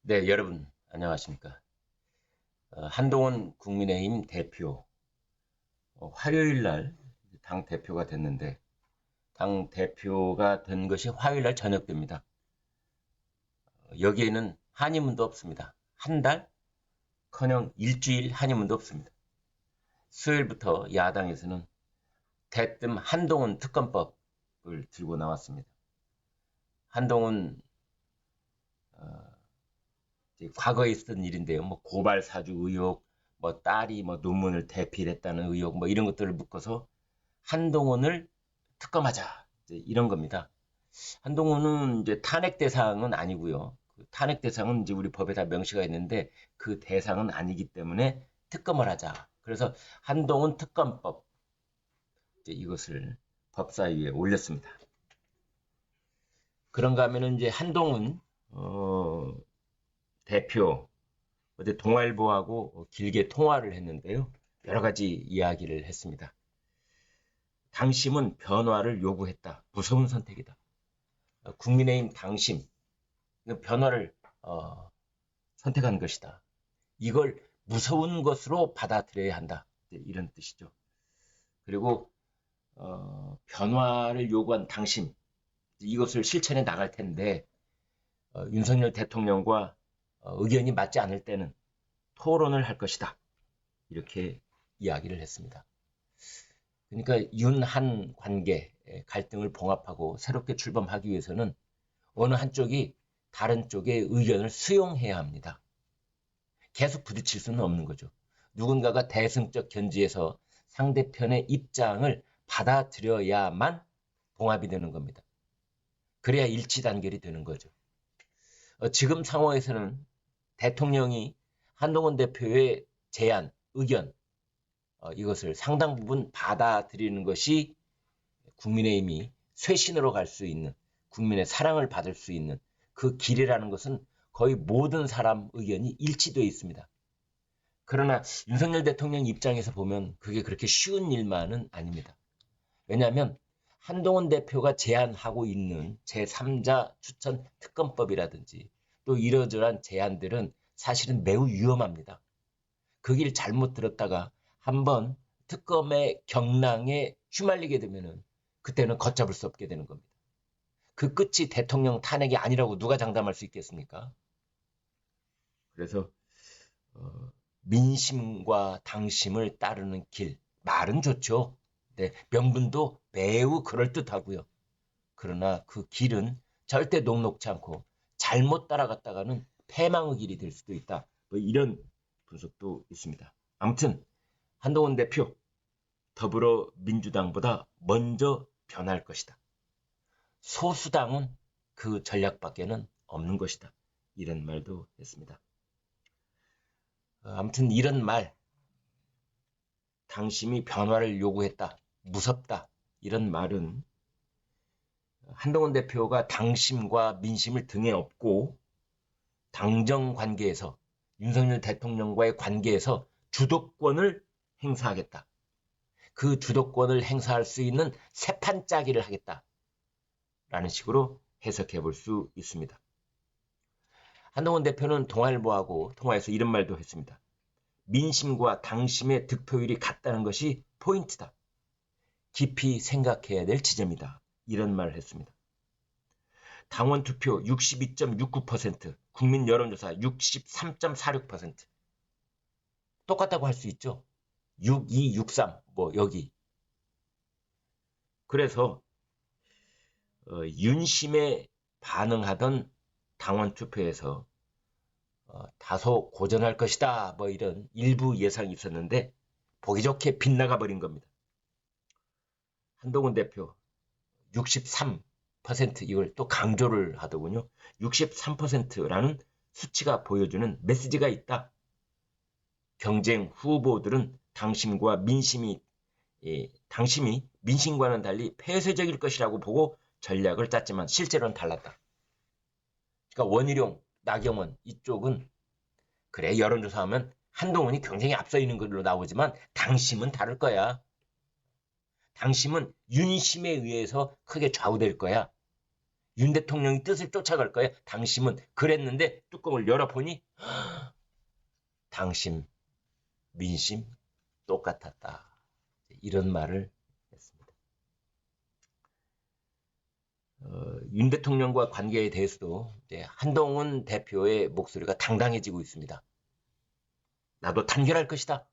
네, 여러분, 안녕하십니까. 한동훈 국민의힘 대표, 화요일 날 당 대표가 됐는데, 당 대표가 된 것이 화요일 날 저녁됩니다. 여기에는 한의문도 없습니다. 한 달, 커녕 일주일 한의문도 없습니다. 수요일부터 야당에서는 대뜸 한동훈 특검법을 들고 나왔습니다. 한동훈, 과거에 있었던 일인데요. 뭐 고발 사주 의혹, 뭐 딸이 뭐 논문을 대필했다는 의혹, 뭐 이런 것들을 묶어서 한동훈을 특검하자. 이제 이런 겁니다. 한동훈은 이제 탄핵 대상은 아니고요. 그 탄핵 대상은 이제 우리 법에 다 명시가 있는데 그 대상은 아니기 때문에 특검을 하자. 그래서 한동훈 특검법 이제 이것을 법사위에 올렸습니다. 그런가 하면은 이제 한동훈 대표 어제 동아일보하고 길게 통화를 했는데요. 여러 가지 이야기를 했습니다. 당심은 변화를 요구했다. 무서운 선택이다. 국민의힘 당심, 변화를 선택한 것이다. 이걸 무서운 것으로 받아들여야 한다. 이런 뜻이죠. 그리고 변화를 요구한 당심, 이것을 실천해 나갈 텐데 윤석열 대통령과 의견이 맞지 않을 때는 토론을 할 것이다. 이렇게 이야기를 했습니다. 그러니까 윤한 관계 갈등을 봉합하고 새롭게 출범하기 위해서는 어느 한쪽이 다른 쪽의 의견을 수용해야 합니다. 계속 부딪힐 수는 없는 거죠. 누군가가 대승적 견지에서 상대편의 입장을 받아들여야만 봉합이 되는 겁니다. 그래야 일치 단결이 되는 거죠. 지금 상황에서는 대통령이 한동훈 대표의 제안, 의견 이것을 상당 부분 받아들이는 것이 국민의힘이 쇄신으로 갈 수 있는 국민의 사랑을 받을 수 있는 그 길이라는 것은 거의 모든 사람 의견이 일치되어 있습니다. 그러나 윤석열 대통령 입장에서 보면 그게 그렇게 쉬운 일만은 아닙니다. 왜냐하면 한동훈 대표가 제안하고 있는 제3자 추천 특검법이라든지 또 이러저러한 제안들은 사실은 매우 위험합니다. 그 길 잘못 들었다가 한번 특검의 경랑에 휘말리게 되면은 그때는 걷잡을 수 없게 되는 겁니다. 그 끝이 대통령 탄핵이 아니라고 누가 장담할 수 있겠습니까? 그래서 민심과 당심을 따르는 길, 말은 좋죠. 네, 명분도 매우 그럴듯하고요. 그러나 그 길은 절대 녹록지 않고 잘못 따라갔다가는 패망의 길이 될 수도 있다. 뭐 이런 분석도 있습니다. 아무튼 한동훈 대표 더불어민주당보다 먼저 변할 것이다. 소수당은 그 전략밖에는 없는 것이다. 이런 말도 했습니다. 아무튼 이런 말, 당심이 변화를 요구했다, 무섭다, 이런 말은 한동훈 대표가 당심과 민심을 등에 업고 당정 관계에서 윤석열 대통령과의 관계에서 주도권을 행사하겠다. 그 주도권을 행사할 수 있는 세판짜기를 하겠다라는 식으로 해석해 볼 수 있습니다. 한동훈 대표는 동아일보하고 통화해서 이런 말도 했습니다. 민심과 당심의 득표율이 같다는 것이 포인트다. 깊이 생각해야 될 지점이다. 이런 말을 했습니다. 당원 투표 62.69%, 국민 여론조사 63.46%. 똑같다고 할 수 있죠. 62, 63, 뭐 여기. 그래서 윤심에 반응하던 당원 투표에서 다소 고전할 것이다. 뭐 이런 일부 예상이 있었는데 보기 좋게 빗나가 버린 겁니다. 한동훈 대표 63% 이걸 또 강조를 하더군요. 63%라는 수치가 보여주는 메시지가 있다. 경쟁 후보들은 당심과 당심이 민심과는 달리 폐쇄적일 것이라고 보고 전략을 짰지만 실제로는 달랐다. 그러니까 원희룡, 나경원 이쪽은 그래 여론조사하면 한동훈이 굉장히 앞서 있는 걸로 나오지만 당심은 다를 거야. 당심은 윤심에 의해서 크게 좌우될 거야. 윤 대통령이 뜻을 쫓아갈 거야. 당심은 그랬는데 뚜껑을 열어보니 당심, 민심 똑같았다. 이런 말을 했습니다. 윤 대통령과 관계에 대해서도 이제 한동훈 대표의 목소리가 당당해지고 있습니다. 나도 단결할 것이다.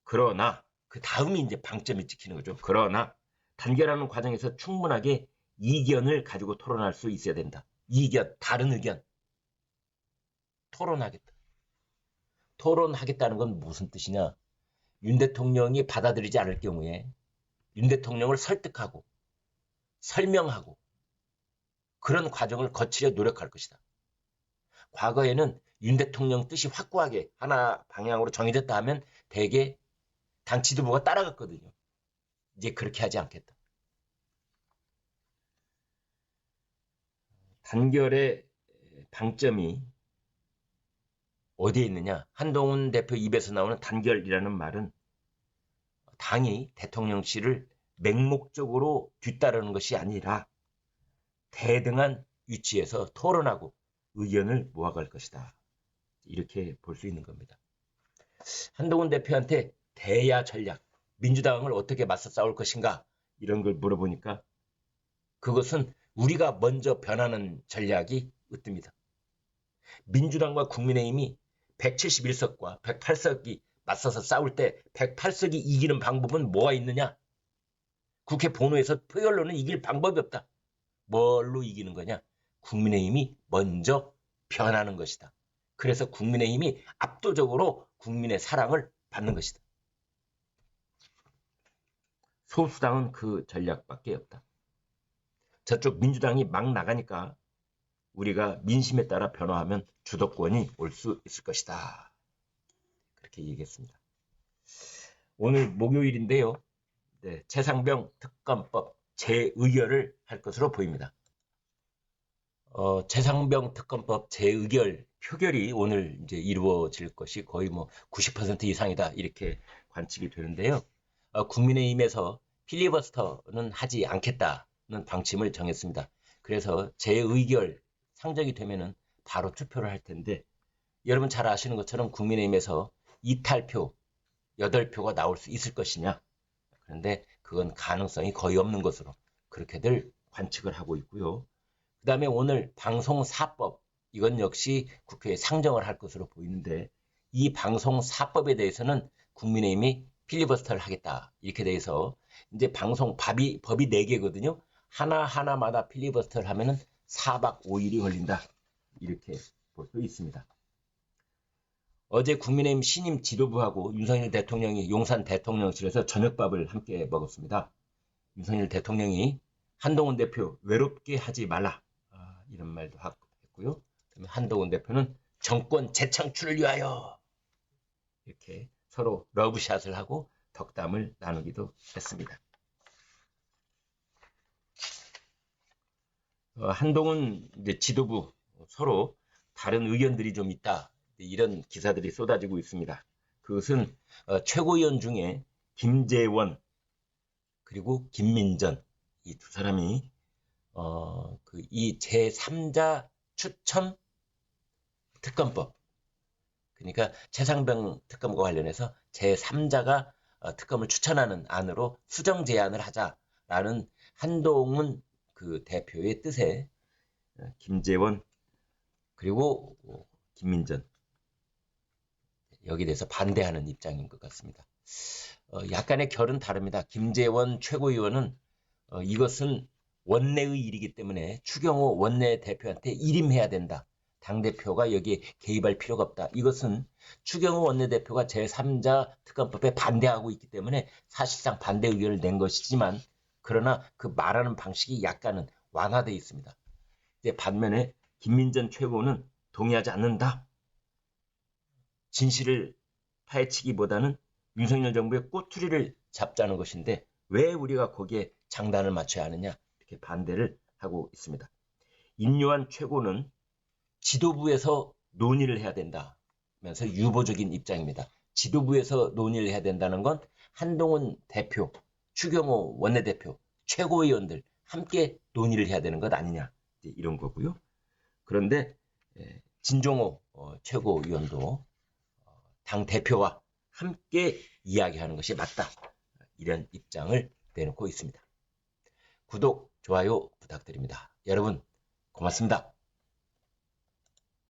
그러나 그 다음이 이제 방점이 찍히는 거죠. 그러나 단결하는 과정에서 충분하게 이견을 가지고 토론할 수 있어야 된다. 이견, 다른 의견. 토론하겠다. 토론하겠다는 건 무슨 뜻이냐? 윤 대통령이 받아들이지 않을 경우에 윤 대통령을 설득하고 설명하고 그런 과정을 거치려 노력할 것이다. 과거에는 윤 대통령 뜻이 확고하게 하나 방향으로 정해졌다 하면 대개 당 지도부가 따라갔거든요. 이제 그렇게 하지 않겠다. 단결의 방점이 어디에 있느냐? 한동훈 대표 입에서 나오는 단결이라는 말은 당이 대통령실을 맹목적으로 뒤따르는 것이 아니라 대등한 위치에서 토론하고 의견을 모아갈 것이다. 이렇게 볼 수 있는 겁니다. 한동훈 대표한테 대야 전략, 민주당을 어떻게 맞서 싸울 것인가 이런 걸 물어보니까 그것은 우리가 먼저 변하는 전략이 으뜸이다. 민주당과 국민의힘이 171석과 108석이 맞서서 싸울 때 108석이 이기는 방법은 뭐가 있느냐? 국회 본회에서 표결로는 이길 방법이 없다. 뭘로 이기는 거냐? 국민의힘이 먼저 변하는 것이다. 그래서 국민의힘이 압도적으로 국민의 사랑을 받는 것이다. 소수당은 그 전략밖에 없다. 저쪽 민주당이 막 나가니까 우리가 민심에 따라 변화하면 주도권이 올 수 있을 것이다. 그렇게 얘기했습니다. 오늘 목요일인데요. 네, 최상병 특검법 재의결을 할 것으로 보입니다. 최상병 특검법 재의결 표결이 오늘 이제 이루어질 것이 거의 뭐 90% 이상이다 이렇게 관측이 되는데요. 국민의힘에서 필리버스터는 하지 않겠다는 방침을 정했습니다. 그래서 재의결 상정이 되면은 바로 투표를 할 텐데 여러분 잘 아시는 것처럼 국민의힘에서 이탈표 8표가 나올 수 있을 것이냐. 그런데 그건 가능성이 거의 없는 것으로 그렇게들 관측을 하고 있고요. 그 다음에 오늘 방송사법 이건 역시 국회에 상정을 할 것으로 보이는데 이 방송사법에 대해서는 국민의힘이 필리버스터를 하겠다 이렇게 돼서 이제 법이 4개거든요. 하나하나마다 필리버스터를 하면은 4박 5일이 걸린다 이렇게 볼 수 있습니다. 어제 국민의힘 신임 지도부하고 윤석열 대통령이 용산 대통령실에서 저녁밥을 함께 먹었습니다. 윤석열 대통령이 한동훈 대표 외롭게 하지 말라 이런 말도 했고요. 한동훈 대표는 정권 재창출을 위하여 이렇게 서로 러브샷을 하고 덕담을 나누기도 했습니다. 한동훈 지도부 서로 다른 의견들이 좀 있다. 이런 기사들이 쏟아지고 있습니다. 그것은 최고위원 중에 김재원 그리고 김민전 이 두 사람이 이 제3자 추천 특검법 그러니까 최상병 특검과 관련해서 제3자가 특검을 추천하는 안으로 수정 제안을 하자라는 한동훈 그 대표의 뜻에 김재원 그리고 김민전 여기에 대해서 반대하는 입장인 것 같습니다. 약간의 결은 다릅니다. 김재원 최고위원은 이것은 원내의 일이기 때문에 추경호 원내대표한테 일임해야 된다. 당대표가 여기에 개입할 필요가 없다. 이것은 추경호 원내대표가 제3자 특검법에 반대하고 있기 때문에 사실상 반대 의견을 낸 것이지만 그러나 그 말하는 방식이 약간은 완화되어 있습니다. 이제 반면에 김민전 최고는 동의하지 않는다. 진실을 파헤치기보다는 윤석열 정부의 꼬투리를 잡자는 것인데 왜 우리가 거기에 장단을 맞춰야 하느냐 이렇게 반대를 하고 있습니다. 인요한 최고는 지도부에서 논의를 해야 된다면서 유보적인 입장입니다. 지도부에서 논의를 해야 된다는 건 한동훈 대표, 추경호 원내대표, 최고위원들 함께 논의를 해야 되는 것 아니냐 이런 거고요. 그런데 진종호 최고위원도 당 대표와 함께 이야기하는 것이 맞다. 이런 입장을 내놓고 있습니다. 구독, 좋아요 부탁드립니다. 여러분 고맙습니다.